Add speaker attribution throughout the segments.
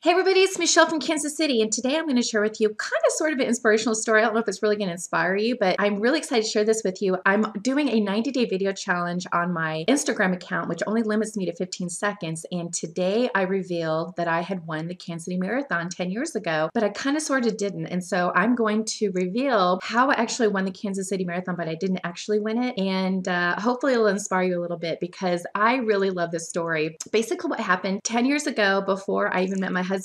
Speaker 1: Hey everybody, it's Michelle from Kansas City, and today I'm going to share with you kind of sort of an inspirational story. I don't know if it's really going to inspire you, but I'm really excited to share this with you. I'm doing a 90-day video challenge on my Instagram account, which only limits me to 15 seconds, and today I revealed that I had won the Kansas City Marathon 10 years ago, but I kind of sort of didn't, and so I'm going to reveal how I actually won the Kansas City Marathon, but I didn't actually win it, and hopefully it'll inspire you a little bit because I really love this story. Basically what happened 10 years ago, before I even met my husband,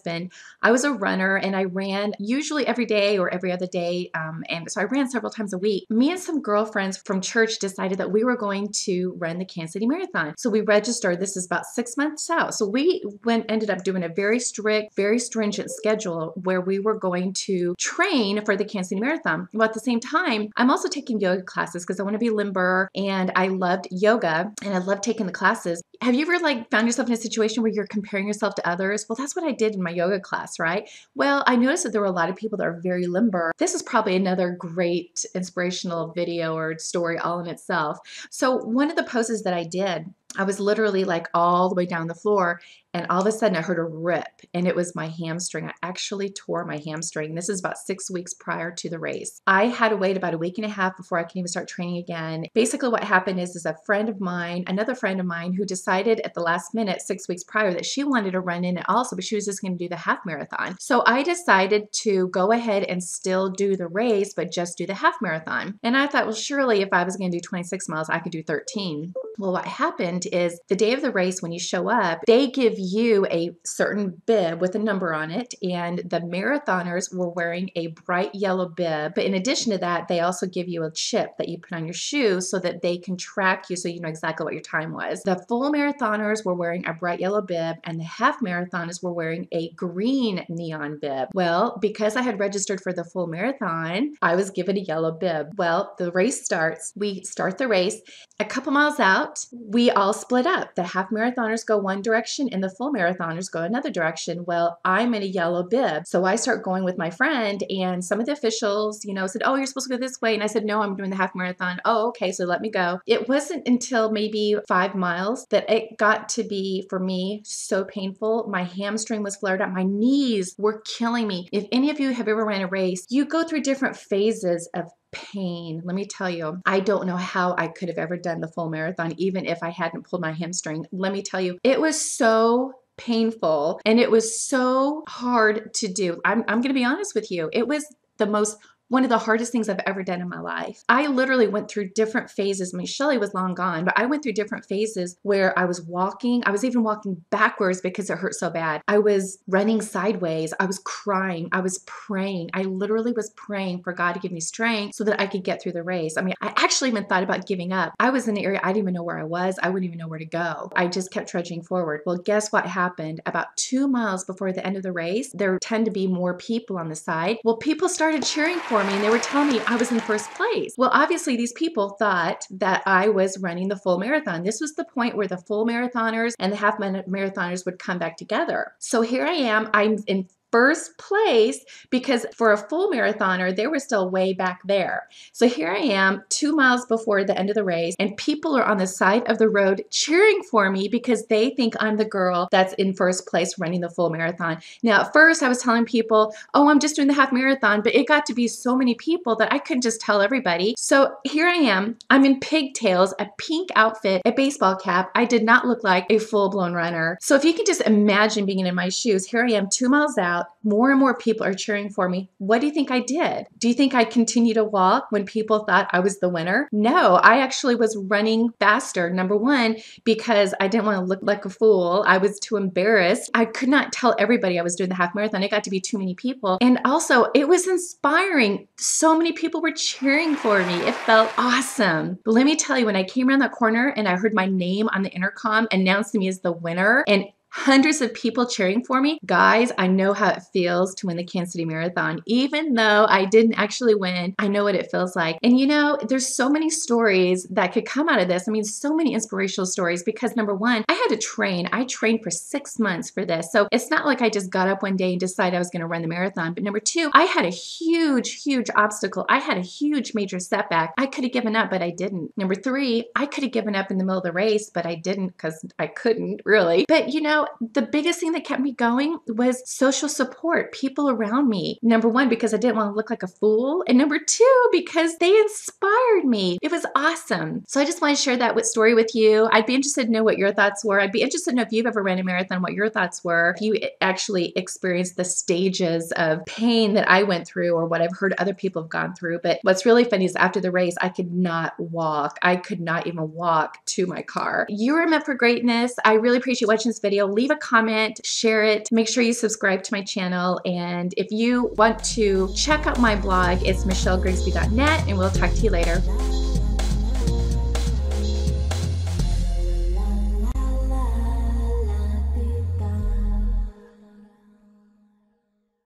Speaker 1: I was a runner and I ran usually every day or every other day. And so I ran several times a week. Me and some girlfriends from church decided that we were going to run the Kansas City Marathon. So we registered. This is about 6 months out. So we ended up doing a very strict, very stringent schedule where we were going to train for the Kansas City Marathon. Well, at the same time, I'm also taking yoga classes because I want to be limber, and I loved yoga and I loved taking the classes. Have you ever found yourself in a situation where you're comparing yourself to others? Well, that's what I did in my yoga class, right? Well, I noticed that there were a lot of people that are very limber. This is probably another great inspirational video or story all in itself. So one of the poses that I did, I was literally all the way down the floor, and all of a sudden I heard a rip, and it was my hamstring. I actually tore my hamstring. This is about 6 weeks prior to the race. I had to wait about a week and a half before I could even start training again. Basically what happened is a friend of mine, another friend of mine, who decided at the last minute 6 weeks prior that she wanted to run in it also, but she was just going to do the half marathon. So I decided to go ahead and still do the race, but just do the half marathon. And I thought, well, surely if I was going to do 26 miles, I could do 13. Well, what happened is the day of the race, when you show up, they give you a certain bib with a number on it, and the marathoners were wearing a bright yellow bib. But in addition to that, they also give you a chip that you put on your shoe so that they can track you so you know exactly what your time was. The full marathoners were wearing a bright yellow bib, and the half marathoners were wearing a green neon bib. Well, because I had registered for the full marathon, I was given a yellow bib. Well, the race starts. We start the race. A couple miles out, we all split up. The half marathoners go one direction and the full marathoners go another direction. Well, I'm in a yellow bib. So I start going with my friend, and some of the officials, said, oh, you're supposed to go this way. And I said, no, I'm doing the half marathon. Oh, okay. So let me go. It wasn't until maybe 5 miles that it got to be, for me, so painful. My hamstring was flared up. My knees were killing me. If any of you have ever ran a race, you go through different phases of pain. Let me tell you, I don't know how I could have ever done the full marathon, even if I hadn't pulled my hamstring. Let me tell you, it was so painful and it was so hard to do. I'm going to be honest with you. It was one of the hardest things I've ever done in my life. I literally went through different phases. I mean, Shelly was long gone, but I went through different phases where I was walking. I was even walking backwards because it hurt so bad. I was running sideways. I was crying. I was praying. I literally was praying for God to give me strength so that I could get through the race. I mean, I actually even thought about giving up. I was in an area I didn't even know where I was. I wouldn't even know where to go. I just kept trudging forward. Well, guess what happened? About 2 miles before the end of the race, there tend to be more people on the side. Well, people started cheering for me, and they were telling me I was in first place. Well, obviously these people thought that I was running the full marathon. This was the point where the full marathoners and the half marathoners would come back together. So here I am, I'm in first place because for a full marathoner, they were still way back there. So here I am 2 miles before the end of the race, and people are on the side of the road cheering for me because they think I'm the girl that's in first place running the full marathon. Now, at first I was telling people, oh, I'm just doing the half marathon, but it got to be so many people that I couldn't just tell everybody. So here I am, I'm in pigtails, a pink outfit, a baseball cap. I did not look like a full-blown runner. So if you can just imagine being in my shoes, here I am 2 miles out, more and more people are cheering for me. What do you think I did? Do you think I continued to walk when people thought I was the winner? No, I actually was running faster. Number one, because I didn't want to look like a fool. I was too embarrassed. I could not tell everybody I was doing the half marathon. It got to be too many people. And also, it was inspiring. So many people were cheering for me. It felt awesome. But let me tell you, when I came around that corner and I heard my name on the intercom announcing me as the winner, and hundreds of people cheering for me. Guys, I know how it feels to win the Kansas City Marathon. Even though I didn't actually win, I know what it feels like. And there's so many stories that could come out of this. I mean, so many inspirational stories because number one, I had to train. I trained for 6 months for this. So it's not like I just got up one day and decided I was going to run the marathon. But number two, I had a huge obstacle. I had a huge major setback. I could have given up, but I didn't. Number three, I could have given up in the middle of the race, but I didn't because I couldn't really. But know, the biggest thing that kept me going was social support, people around me. Number one, because I didn't want to look like a fool. And number two, because they inspired me. It was awesome. So I just want to share that story with you. I'd be interested to know what your thoughts were. I'd be interested to know if you've ever ran a marathon, what your thoughts were, if you actually experienced the stages of pain that I went through or what I've heard other people have gone through. But what's really funny is after the race, I could not walk. I could not even walk to my car. You are meant for greatness. I really appreciate watching this video. Leave a comment, share it, make sure you subscribe to my channel. And if you want to check out my blog, it's michellegrigsby.net, and we'll talk to you later.